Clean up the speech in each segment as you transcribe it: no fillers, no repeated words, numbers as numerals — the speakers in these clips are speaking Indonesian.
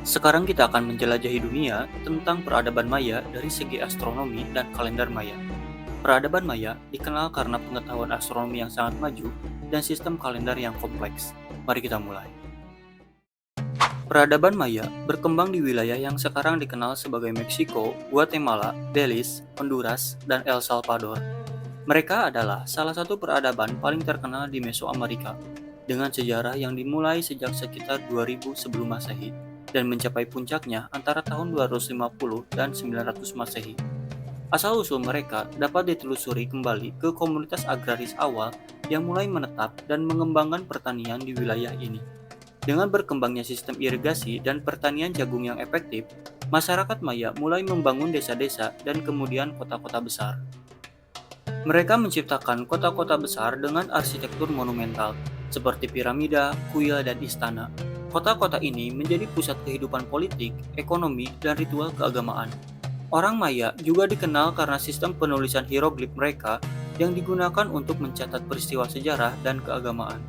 Sekarang kita akan menjelajahi dunia tentang peradaban Maya dari segi astronomi dan kalender Maya. Peradaban Maya dikenal karena pengetahuan astronomi yang sangat maju dan sistem kalender yang kompleks. Mari kita mulai. Peradaban Maya berkembang di wilayah yang sekarang dikenal sebagai Meksiko, Guatemala, Belize, Honduras, dan El Salvador. Mereka adalah salah satu peradaban paling terkenal di Mesoamerika, dengan sejarah yang dimulai sejak sekitar 2000 sebelum Masehi dan mencapai puncaknya antara tahun 250 dan 900 Masehi. Asal-usul mereka dapat ditelusuri kembali ke komunitas agraris awal yang mulai menetap dan mengembangkan pertanian di wilayah ini. Dengan berkembangnya sistem irigasi dan pertanian jagung yang efektif, masyarakat Maya mulai membangun desa-desa dan kemudian kota-kota besar. Mereka menciptakan kota-kota besar dengan arsitektur monumental, seperti piramida, kuil, dan istana. Kota-kota ini menjadi pusat kehidupan politik, ekonomi, dan ritual keagamaan. Orang Maya juga dikenal karena sistem penulisan hieroglif mereka yang digunakan untuk mencatat peristiwa sejarah dan keagamaan.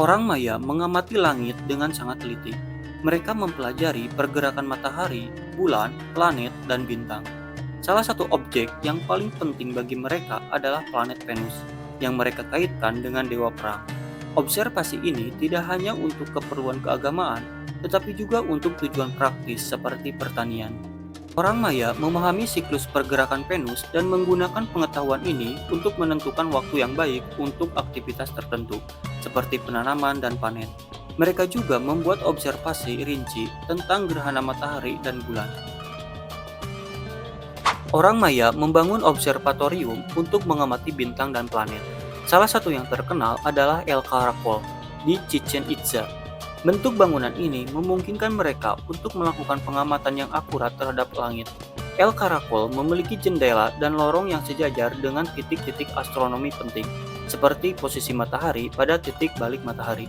Orang Maya mengamati langit dengan sangat teliti. Mereka mempelajari pergerakan matahari, bulan, planet, dan bintang. Salah satu objek yang paling penting bagi mereka adalah planet Venus, yang mereka kaitkan dengan dewa perang. Observasi ini tidak hanya untuk keperluan keagamaan, tetapi juga untuk tujuan praktis seperti pertanian. Orang Maya memahami siklus pergerakan Venus dan menggunakan pengetahuan ini untuk menentukan waktu yang baik untuk aktivitas tertentu, seperti penanaman dan panen. Mereka juga membuat observasi rinci tentang gerhana matahari dan bulan. Orang Maya membangun observatorium untuk mengamati bintang dan planet. Salah satu yang terkenal adalah El Caracol di Chichen Itza. Bentuk bangunan ini memungkinkan mereka untuk melakukan pengamatan yang akurat terhadap langit. El Caracol memiliki jendela dan lorong yang sejajar dengan titik-titik astronomi penting, seperti posisi matahari pada titik balik matahari.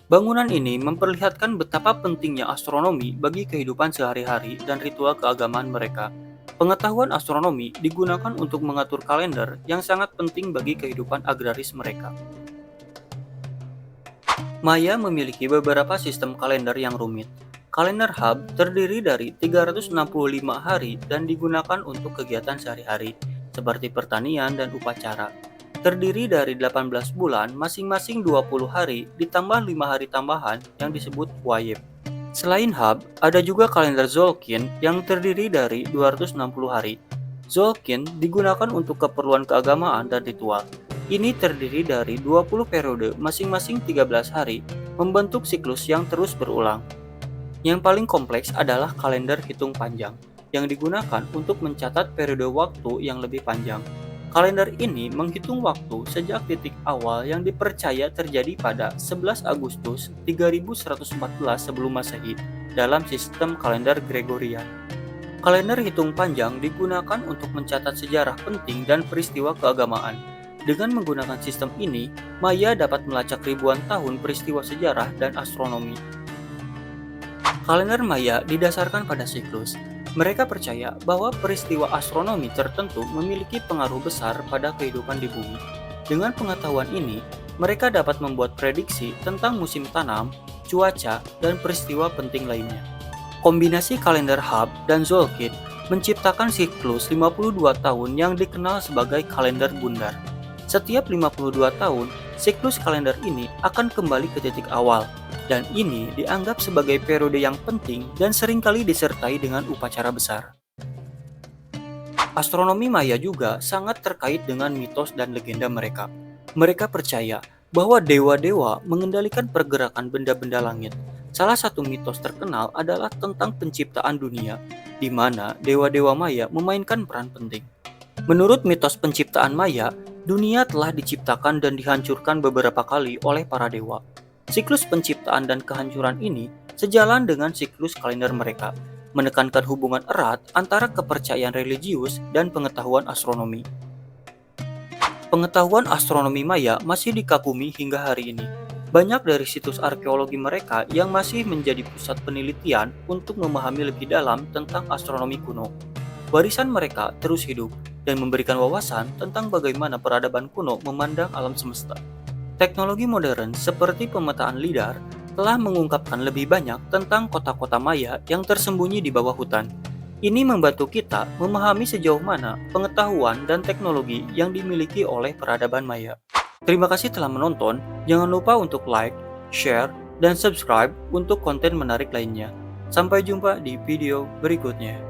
Bangunan ini memperlihatkan betapa pentingnya astronomi bagi kehidupan sehari-hari dan ritual keagamaan mereka. Pengetahuan astronomi digunakan untuk mengatur kalender yang sangat penting bagi kehidupan agraris mereka. Maya memiliki beberapa sistem kalender yang rumit. Kalender Hub terdiri dari 365 hari dan digunakan untuk kegiatan sehari-hari, seperti pertanian dan upacara. Terdiri dari 18 bulan, masing-masing 20 hari, ditambah 5 hari tambahan yang disebut Wayeb. Selain Hub, ada juga kalender Zolkin yang terdiri dari 260 hari. Zolkin digunakan untuk keperluan keagamaan dan ritual. Ini terdiri dari 20 periode masing-masing 13 hari, membentuk siklus yang terus berulang. Yang paling kompleks adalah kalender hitung panjang, yang digunakan untuk mencatat periode waktu yang lebih panjang. Kalender ini menghitung waktu sejak titik awal yang dipercaya terjadi pada 11 Agustus 3114 sebelum Masehi dalam sistem kalender Gregorian. Kalender hitung panjang digunakan untuk mencatat sejarah penting dan peristiwa keagamaan. Dengan menggunakan sistem ini, Maya dapat melacak ribuan tahun peristiwa sejarah dan astronomi. Kalender Maya didasarkan pada siklus. Mereka percaya bahwa peristiwa astronomi tertentu memiliki pengaruh besar pada kehidupan di bumi. Dengan pengetahuan ini, mereka dapat membuat prediksi tentang musim tanam, cuaca, dan peristiwa penting lainnya. Kombinasi kalender Hub dan Zolkid menciptakan siklus 52 tahun yang dikenal sebagai kalender bundar. Setiap 52 tahun, siklus kalender ini akan kembali ke titik awal, dan ini dianggap sebagai periode yang penting dan seringkali disertai dengan upacara besar. Astronomi Maya juga sangat terkait dengan mitos dan legenda mereka. Mereka percaya bahwa dewa-dewa mengendalikan pergerakan benda-benda langit. Salah satu mitos terkenal adalah tentang penciptaan dunia, di mana dewa-dewa Maya memainkan peran penting. Menurut mitos penciptaan Maya, dunia telah diciptakan dan dihancurkan beberapa kali oleh para dewa. Siklus penciptaan dan kehancuran ini sejalan dengan siklus kalender mereka, menekankan hubungan erat antara kepercayaan religius dan pengetahuan astronomi. Pengetahuan astronomi Maya masih dikagumi hingga hari ini. Banyak dari situs arkeologi mereka yang masih menjadi pusat penelitian untuk memahami lebih dalam tentang astronomi kuno. Warisan mereka terus hidup dan memberikan wawasan tentang bagaimana peradaban kuno memandang alam semesta. Teknologi modern seperti pemetaan lidar, telah mengungkapkan lebih banyak tentang kota-kota Maya yang tersembunyi di bawah hutan. Ini membantu kita memahami sejauh mana pengetahuan dan teknologi yang dimiliki oleh peradaban Maya. Terima kasih telah menonton. Jangan lupa untuk like, share, dan subscribe untuk konten menarik lainnya. Sampai jumpa di video berikutnya.